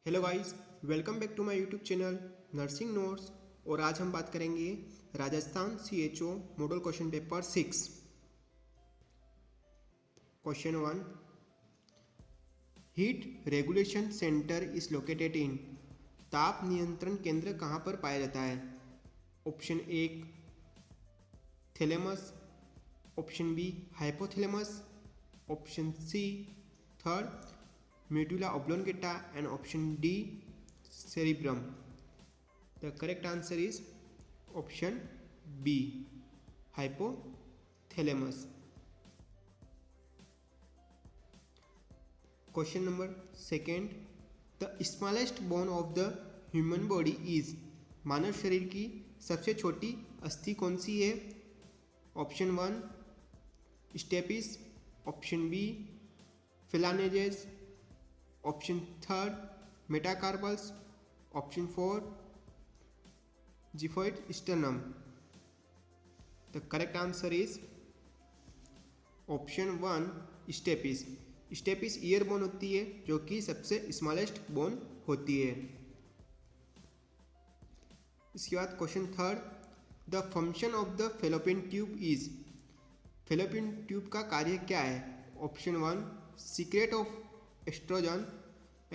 Hello guys, welcome back to my YouTube channel nursing notes. और आज हम बात करेंगे Rajasthan CHO model question paper 6। Question 1, heat regulation centre is located in. ताप नियंत्रण केंद्र कहाँ पर पाया जाता है? Option 1 thalamus, option B hypothalamus, option C third medulla oblongata, and option D cerebrum. The correct answer is option B hypothalamus. Question number second, the smallest bone of the human body is। मानव शरीर की सबसे छोटी अस्थि कौन सी है? Option 1 stapes, option b phalanges, option third metacarpals, option 4 xiphoid sternum. The correct answer is option 1 stapes. Stapes ear bone होती है जो कि सबसे स्मॉलेस्ट बोन होती है। इसके बाद question third, the function of the fallopian tube is. Fallopian tube का कार्य क्या है? Option 1 secret of oestrogen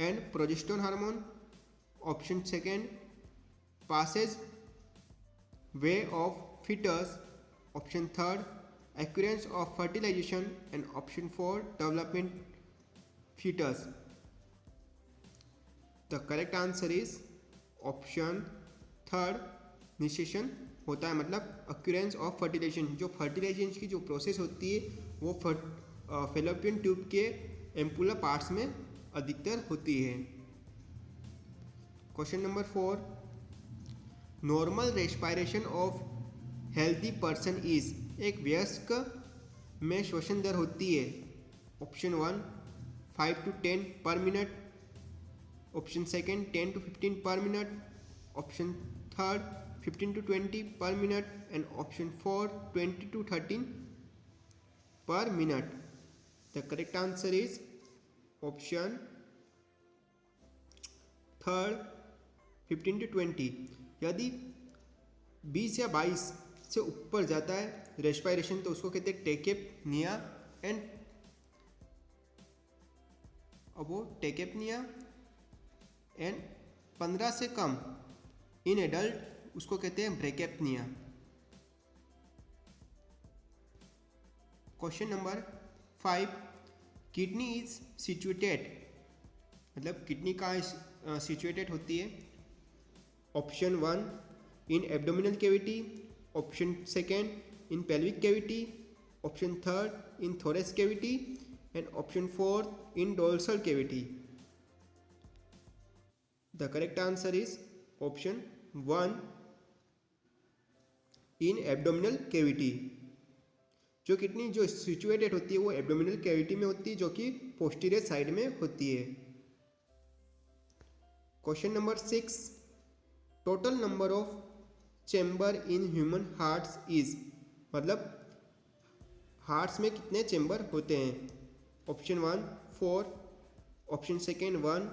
and progesterone hormone, option second passage way of fetus, option third occurrence of fertilization, and option 4 development fetus. The correct answer is option third निशेषण होता है, मतलब occurrence of fertilization। जो fertilization की जो process होती है वो fallopian tube के एम्पुलर पार्ट्स में अधिकतर होती है। Question number 4, normal respiration of healthy person is. एक वयस्क में श्वसन दर होती है। ऑप्शन 1 5 to 10 पर मिनट, ऑप्शन सेकेंड 10 to 15 पर मिनट, ऑप्शन थर्ड 15 to 20 पर मिनट, एंड ऑप्शन 4 20 to 13 पर minute. The correct answer is option third 15 to 20। यदि 20 या 22 से ऊपर जाता है रेस्पिरेशन तो उसको कहते हैं टेकेपनिया, एंड अब वो टेकेपनिया, एंड 15 से कम इन एडल्ट उसको कहते हैं ब्रेकेपनिया। Question number 5, kidney is situated, मतलब किडनी का सिचुएटेड होती है। Option 1 in abdominal cavity, option second in pelvic cavity, option third in thorax cavity, and option 4 in dorsal cavity. The correct answer is option 1 in abdominal cavity. जो kidney जो situated होती है वो abdominal cavity में होती है, जो कि पोस्टीरियर साइड में होती है। Question number 6, total number of chamber in human hearts is. मतलब हार्ट्स में कितने चेंबर होते हैं? Option 1 4, option second 1,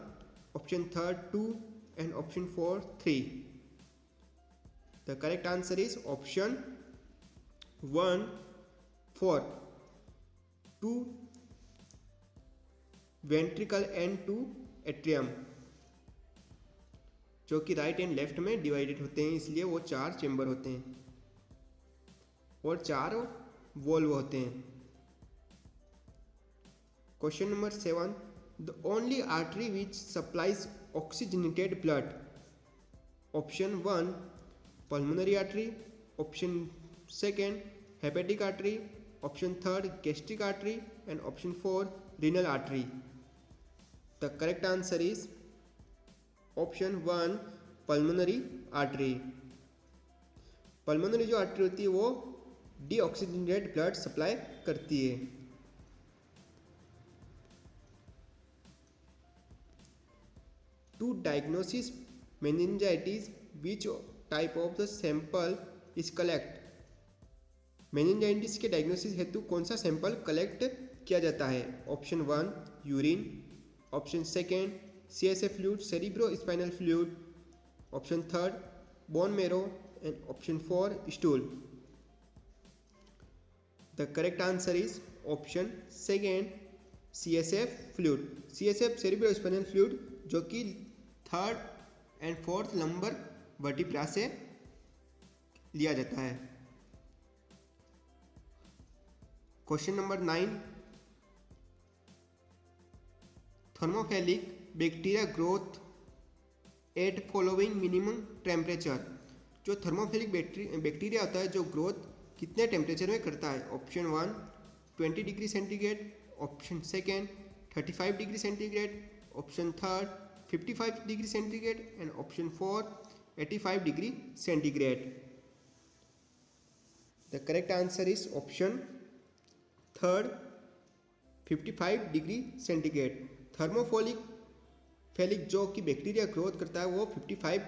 option third 2, and option 4 3। The correct answer is option 1 4, 2 ventricle and 2 atrium, जो कि राइट एंड लेफ्ट में डिवाइडेड होते हैं, इसलिए वो 4 चेंबर होते हैं और 4 वॉल्व होते हैं। Question number 7, the only artery which supplies oxygenated blood. Option 1 pulmonary artery, option second hepatic artery, option third gastric artery, and option 4 renal artery. The correct answer is option 1 pulmonary artery. Pulmonary जो artery होती है वो deoxygenated blood supply करती है। To diagnosis meningitis which type of the sample is collect. Meningitis के diagnosis हेतु कौन सा सैंपल कलेक्ट किया जाता है? Option 1 urine, option second CSF fluid, cerebrospinal fluid. Option third, bone marrow, and option 4, stool. The correct answer is option second, CSF fluid. CSF cerebrospinal fluid जो कि third and fourth lumbar vertebra से लिया जाता है। Question number 9, thermophilic bacteria growth at following minimum temperature. जो thermophilic bacteria होता है जो ग्रोथ कितने टेम्परेचर में करता है। Option 1 20 degree centigrade, option second 35 degree centigrade, option third 55 degree centigrade and option 4 85 degree centigrade. The correct answer is option third 55 degree centigrade. Thermophilic जो कि बैक्टीरिया ग्रोथ करता है वो 55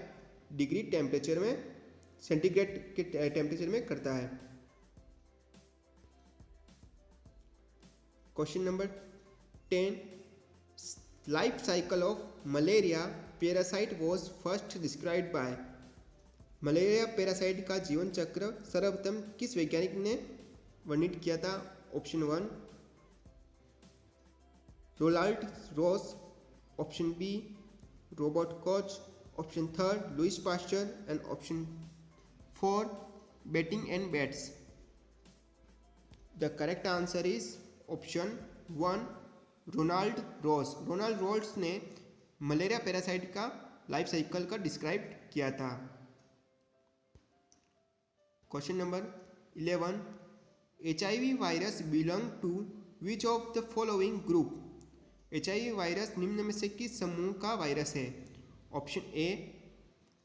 डिग्री टेम्परेचर में सेंटीग्रेड के टेम्परेचर में करता है। Question number 10, life cycle of malaria parasite was first described bye. Malaria parasite का जीवन चक्र सर्वप्रथम किस वैज्ञानिक ने वर्णित किया था। Option 1 Ronald Ross, option b Robert Koch, option third Louis Pasteur and option 4 betting and Bates. The correct answer is option 1 Ronald Ross. Ronald Ross ने मलेरिया पैरासाइट का लाइफ साइकिल का डिस्क्राइब किया था। Question number 11, HIV virus belong to which of the following group. HIV virus निम्न में से किस समूह का वायरस है। Option a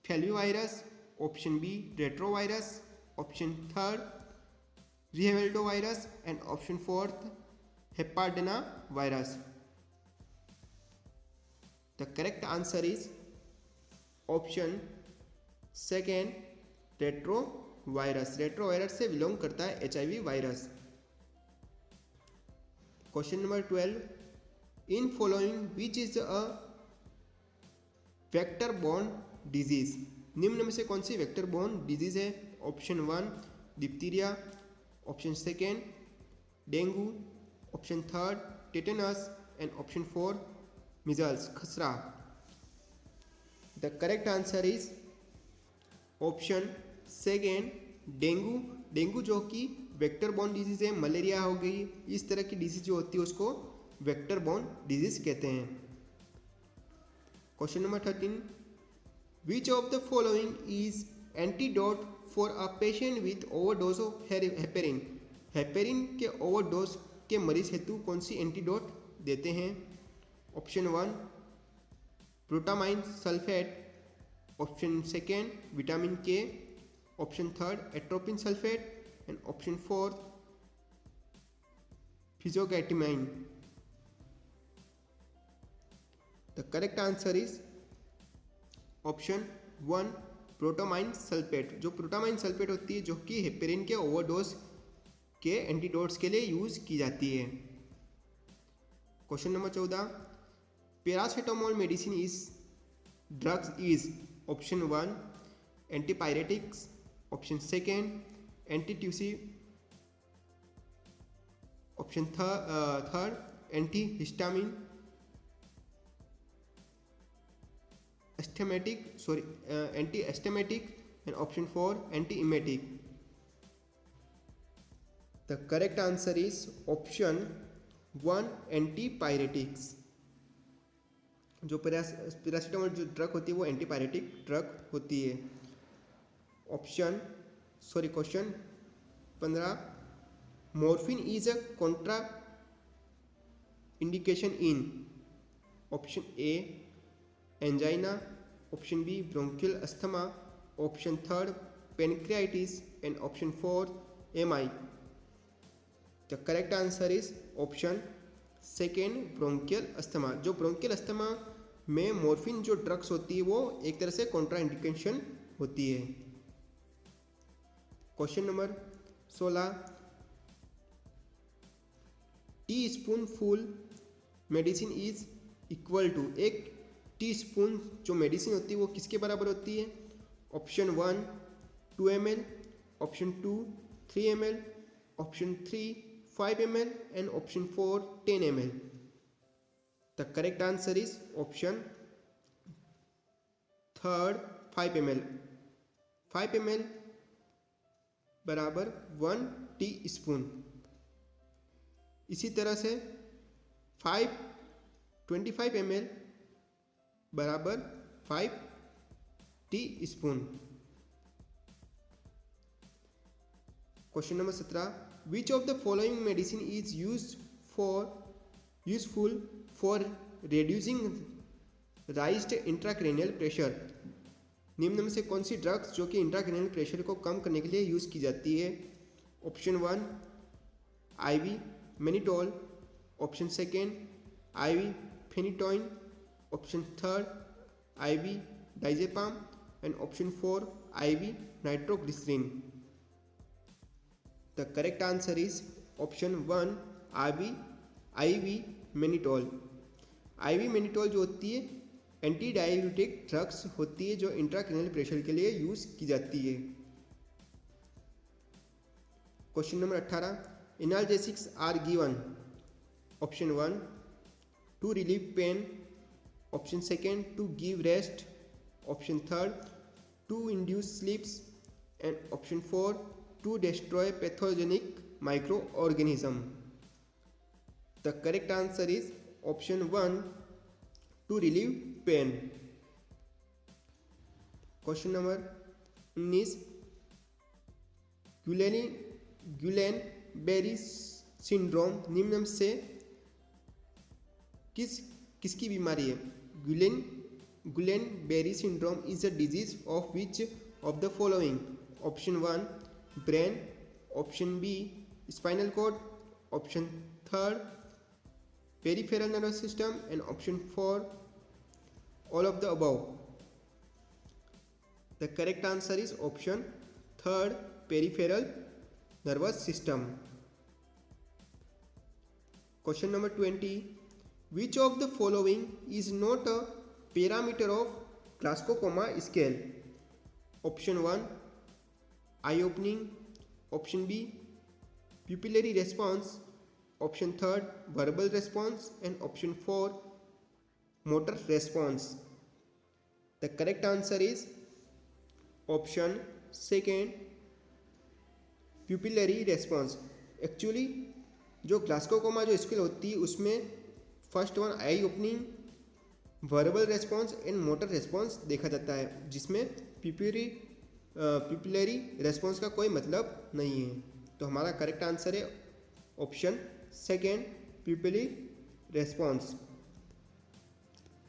flavivirus, option b retrovirus, option third rhabdo virus and option fourth hepadna virus. The correct answer is option second retro virus. Retro virus से belong करता है HIV वायरस। Question number 12, in following which is a vector borne disease. निम्न में से कौन सी vector borne disease है। Option 1 diphtheria, option second dengue, option third tetanus and option 4 measles खसरा। The correct answer is option second dengue. Dengue जो कि vector borne disease है, मलेरिया हो गई, इस तरह की डिजीज जो होती है उसको वेक्टर बोर्न डिजीज कहते हैं। Question number 13, which of the following is antidote for a patient with overdose of heparin. Heparin के ओवरडोज के मरीज हेतु कौन सी एंटीडोट देते हैं। Option 1 protamine sulphate, option second vitamin K, option third atropine sulphate and option 4 physostigmine. The correct answer is option 1 protamine sulphate. जो protamine sulphate होती है जो कि हेपेरिन के ओवरडोज के एंटीडोट्स के लिए यूज की जाती है। Question number 14, paracetamol medicine is drugs is. Option 1 antipyretics, option second antitussive, option third antihistamine antiemetic and option 4 antiemetic. The correct answer is option 1 antipyretics. जो paracetamol जो drug होती है वो एंटीपायरेटिक ड्रग होती है। Question 15, morphine is a contraindication in. Option A angina, option B bronchial asthma, option third pancreatitis and option 4 MI। The correct answer is option second bronchial asthma. जो bronchial asthma में morphine जो drugs होती है वो एक तरह से Contra indication होती है। Question number 16, teaspoon full medicine is equal to. एक टीस्पून जो मेडिसिन होती है वो किसके बराबर होती है? Option 1 2 ml, option 2 3 ml, option 3 5 ml and option 4 10 ml. The correct answer is option third 5 ml. 5 ml बराबर 1 टीस्पून। इसी तरह से 25 ml बराबर 5 teaspoon. Question number 17, which of the following medicine is useful for reducing राइज्ड intracranial pressure? निम्न में से कौन सी drugs जो कि इंट्राक्रेनियल प्रेशर को कम करने के लिए यूज की जाती है? Option 1 IV mannitol, option 2 IV phenytoin, option 3 IV diazepam and option 4 IV nitroglycerin. The correct answer is option 1 IV mannitol. IV mannitol जो होती है एंटी डायबिटिक ड्रग्स होती है जो इंट्राक्रेनियल प्रेशर के लिए यूज की जाती है। Question number 18, analgesics are given. Option 1 to relieve pain, option 2 to give rest, option 3 to induce sleeps and option 4 to destroy pathogenic microorganism. The correct answer is option 1 to relieve pain. Question number 19, Gulen-berry syndrome निम्न से किसकी बीमारी है? Gulen-berry syndrome is a disease of which of the following? Option 1 brain, option B spinal cord, option 3 peripheral nervous system and option 4 all of the above. The correct answer is option 3 peripheral nervous system. Question number 20, which of the following is not a parameter of Glasgow coma scale? Option 1 eye opening, option B pupillary response, option 3 verbal response and option 4 motor response. The correct answer is option 2 pupillary response. Actually जो Glasgow-coma जो scale होती है उसमें first one I opening, verbal response and motor response देखा जाता है, जिसमें पिपुलरी response का कोई मतलब नहीं है। तो हमारा करेक्ट आंसर है option 2 pupillary response.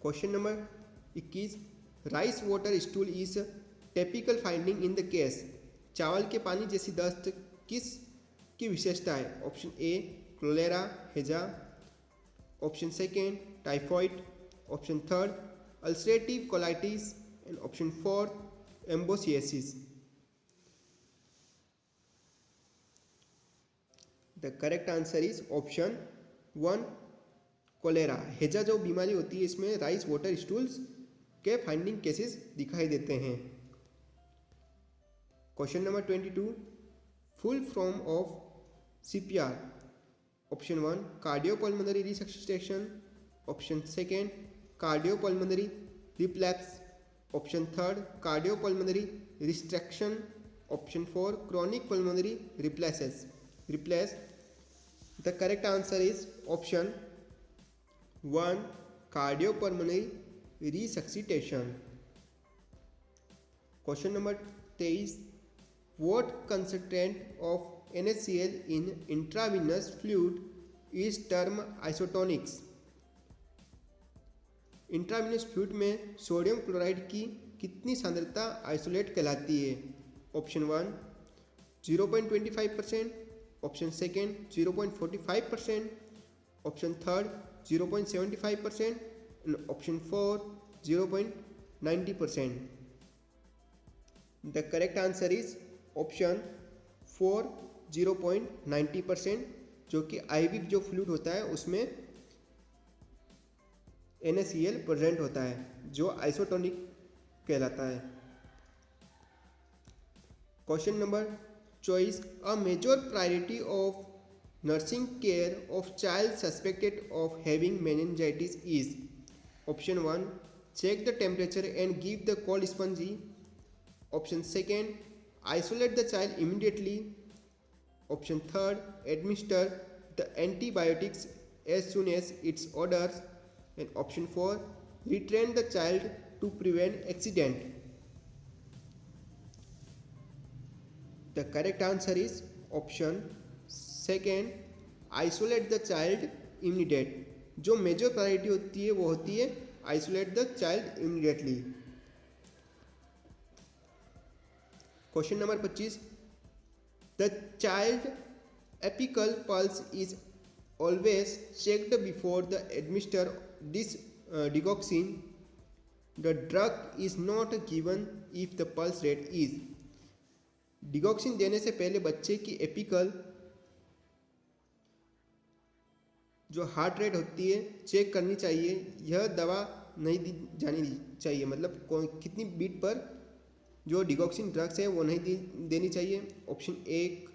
Question number 21, rice water stool is typical finding in the case. चावल के पानी जैसी दस्त किस की विशेषता है? ऑप्शन ए क्लोलेरा हेजा, option 2 typhoid, option 3 ulcerative colitis and option 4 amoebiasis. The correct answer is option 1 cholera. हेजा जो बीमारी होती है इसमें राइस वाटर स्टूल्स के फाइंडिंग केसेस दिखाई देते हैं। Question number 22, full form of CPR। Option 1 cardiopulmonary resuscitation, option 2 cardiopulmonary reflex, option 3 cardiopulmonary restriction, option 4 chronic pulmonary replace. The correct answer is option 1 cardiopulmonary resuscitation. Question number 23, what concentrate of NaCl in intravenous fluid is term isotonics। Intravenous fluid में sodium chloride की कितनी सांद्रता isolate कहलाती है? Option 1 0.25%, option 2 0.45%, option 3 0.75% and option 4 0.90%। The correct answer is option 4 0.90%, जो कि IV जो fluid होता है उसमें NaCl प्रेजेंट होता है, जो आइसोटोनिक कहलाता है। Question number choice, a major priority of nursing care of child suspected of having meningitis is option 1 check the temperature and give the cold sponge, option 2 isolate the child immediately, option 3 administer the antibiotics as soon as it's orders, and option 4 retrain the child to prevent accident. The correct answer is option second isolate the child immediate. जो major priority होती है वो होती है isolate the child immediately. Question number 25, the child apical pulse is always checked before the administer this digoxin, the drug is not given if the pulse rate is. Digoxin देने से पहले बच्चे की एपिकल जो हार्ट रेट होती है check करनी चाहिए। यह दवा नहीं दी जानी चाहिए, मतलब कितनी बीट पर जो डिगॉक्सिन ड्रग्स है वो नहीं देनी चाहिए। Option 1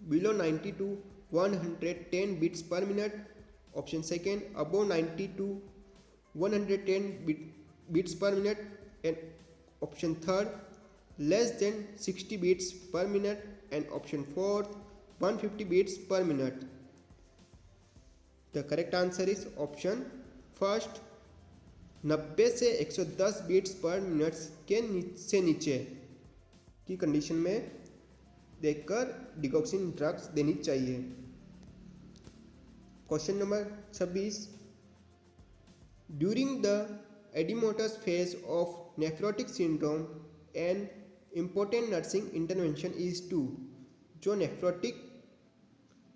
below 90 to 110 beats per minute, option 2 above 90 to 110 beats per minute, and option 3 less than 60 beats per minute, and option 4 150 beats per minute. The correct answer is option first, 90 से 110 beats per minute के नीचे की condition में देखकर digoxin drugs देनी चाहिए। Question number 26, during the oedematous phase of nephrotic syndrome an important nursing intervention is to. जो nephrotic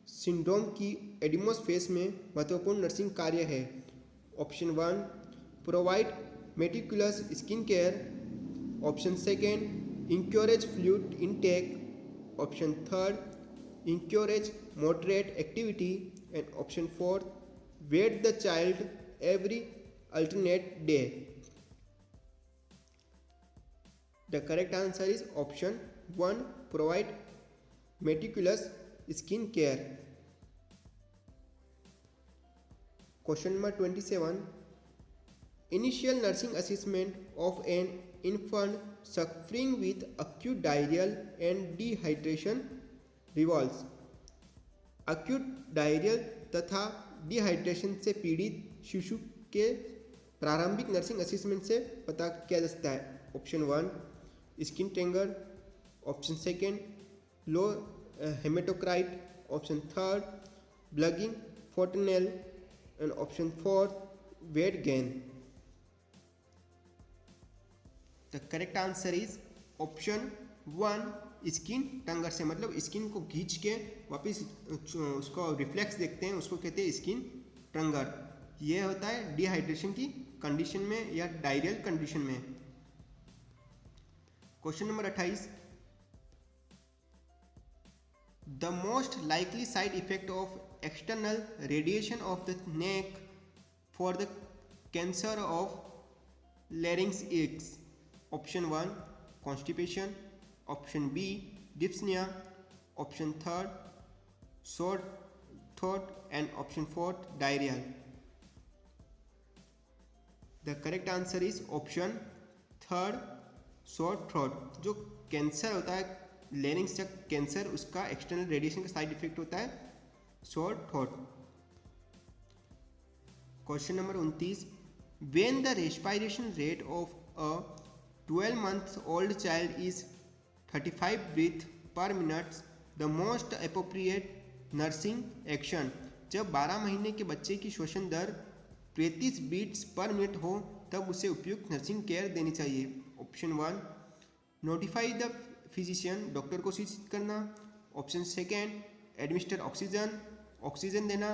syndrome की एडिमोस फेस में महत्वपूर्ण नर्सिंग कार्य है। Option 1 provide meticulous skin care, option 2 encourage fluid intake, option 3 encourage moderate activity, and option 4 weigh the child every alternate day. The correct answer is option 1 provide meticulous skin care. Question number 27, initial nursing assessment of an infant suffering with acute diarrhoeal and dehydration revolves. Acute diarrhoeal तथा dehydration से पीड़ित शिशु के प्रारंभिक nursing assessment से पता किया जा सकता है। Option 1 skin turgor, option 2 low haematocrit, option 3 bulging fontanelle, and option 4 weight gain. The correct answer is option 1 skin turgor से, मतलब स्किन को खींच के वापस उसको रिफ्लेक्स देखते हैं, उसको कहते हैं स्किन टंगर। यह होता है डिहाइड्रेशन की कंडीशन में या डायरियल कंडीशन में। Question number 28, the most likely side effect of external radiation of the neck for the cancer of larynx is option 1 constipation, option B dyspnea, option 3 sore throat, and option 4 diarrhea. The correct answer is option 3 sore throat। जो cancer होता है larynx या cancer, उसका external radiation का side effect होता है sore throat. Question number 29, when the respiration rate of a 12 month old child is 35 breath per minute, the most appropriate nursing action. जब 12 महीने के बच्चे की श्वसन दर 35 बीट्स पर मिनट हो तब उसे उपयुक्त नर्सिंग केयर देनी चाहिए। Option 1 notify the physician, doctor को सूचित करना, ऑप्शन 2 एडमिनिस्टर ऑक्सीजन देना,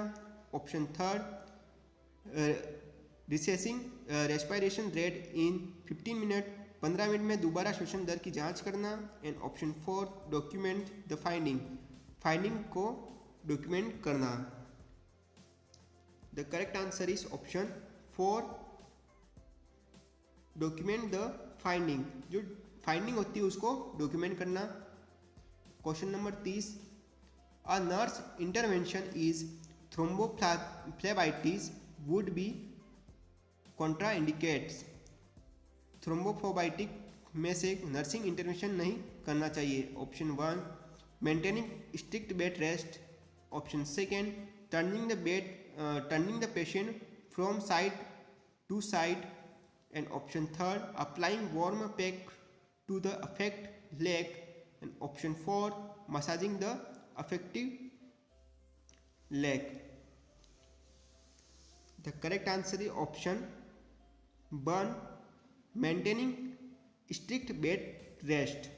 option 3 reassessing respiration rate in 15 minute, 15 minute में दोबारा श्वसन दर की जांच करना, and option 4 document the finding को डॉक्यूमेंट करना। The correct answer is option 4, document the finding. जो फाइंडिंग होती है उसको डॉक्यूमेंट करना। Question number 30, a nurse intervention is thrombophlebitis would B कॉन्ट्राइंडिकेट्स। Thrombophlebitic में से नर्सिंग इंटरवेंशन नहीं करना चाहिए। Option 1, maintaining strict bed rest. Option 2, turning the patient from side to side. And option 3, applying warm pack to the affect leg. And option 4, massaging the affective leg. The correct answer is option 1, maintaining strict bed rest.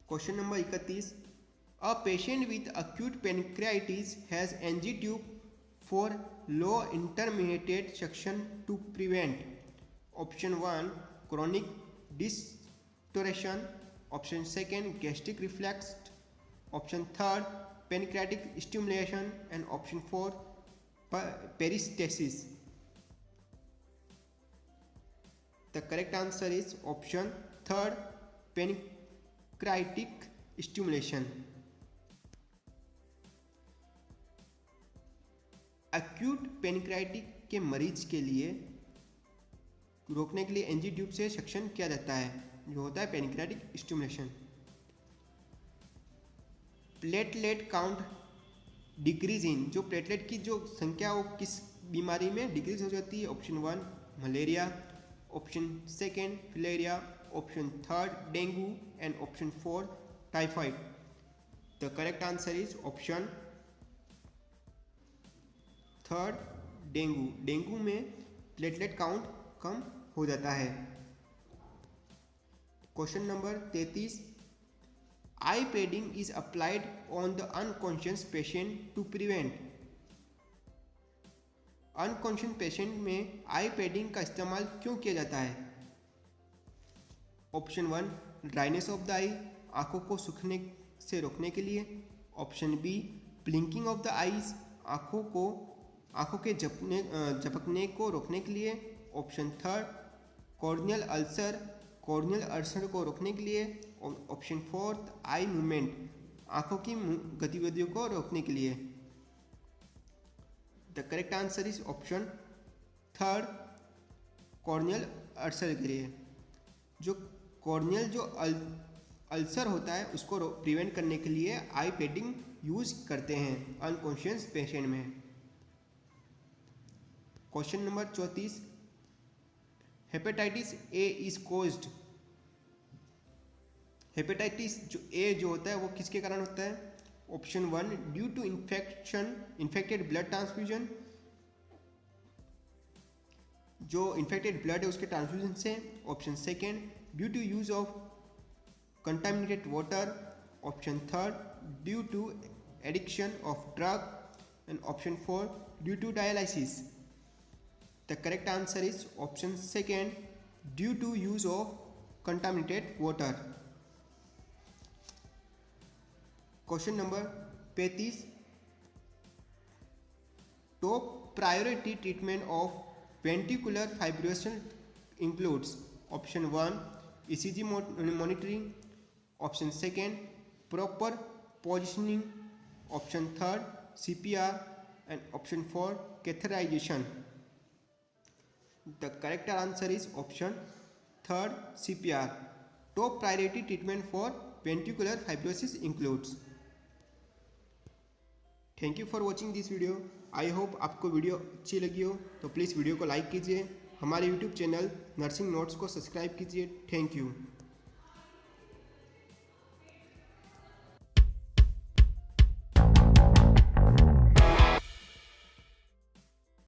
Question number 31, a patient with acute pancreatitis has NG tube for low intermediate suction to prevent. Option 1, chronic distortion. Option 2, gastric reflux. Option 3, pancreatic stimulation. And option 4, peristalsis. The correct answer is option 3, pancreatic stimulation. Acute पेनक्राइटिक के मरीज के लिए रोकने के लिए NG tube से suction किया जाता है, जो होता है pancreatic stimulation. Platelet count decrease in, जो प्लेटलेट की जो संख्या वो किस बीमारी में डिक्रीज हो जाती है। Option 1, malaria. Option 2, filaria. Option 3, dengue. And option 4, typhoid. The correct answer is option 3, dengue. Dengue में प्लेटलेट काउंट कम हो जाता है। Question number 33, eye padding is applied on the unconscious patient to prevent. Unconscious patient में eye padding का इस्तेमाल क्यों किया जाता है। Option 1, dryness of the eye, आंखों को सूखने से रोकने के लिए। Option B, blinking of the eyes, आंखों के झपकने को रोकने के लिए। ऑप्शन 3, कॉर्नियल अल्सर को रोकने के लिए। ऑप्शन 4, आई मूवमेंट, आंखों की गतिविधियों को रोकने के लिए। The correct answer is option 3, corneal ulcer के लिए। जो कॉर्नियल जो अल्सर होता है उसको प्रिवेंट करने के लिए आई पैडिंग यूज करते हैं अनकॉन्शियस पेशेंट में। Question number 34, hepatitis A is caused. Hepatitis जो ए जो होता है वो किसके कारण होता है। Option 1, due to infected blood transfusion, जो इन्फेक्टेड ब्लड है उसके ट्रांसफ्यूजन से। Option 2, due to use of contaminated water. Option 3, due to addiction of drug. And option 4, due to dialysis. The correct answer is option 2, due to use of contaminated water. Question number 35, top priority treatment of ventricular fibrillation includes. Option 1, ECG monitoring. Option 2, proper positioning. Option 3, CPR. And option 4, catheterization. The correct answer is option 3, CPR. Top priority treatment for ventricular fibrosis includes. Thank you for watching this video. I hope आपको video अच्छी लगी हो तो please video को like कीजिए, हमारे YouTube channel nursing notes को subscribe कीजिए। Thank you.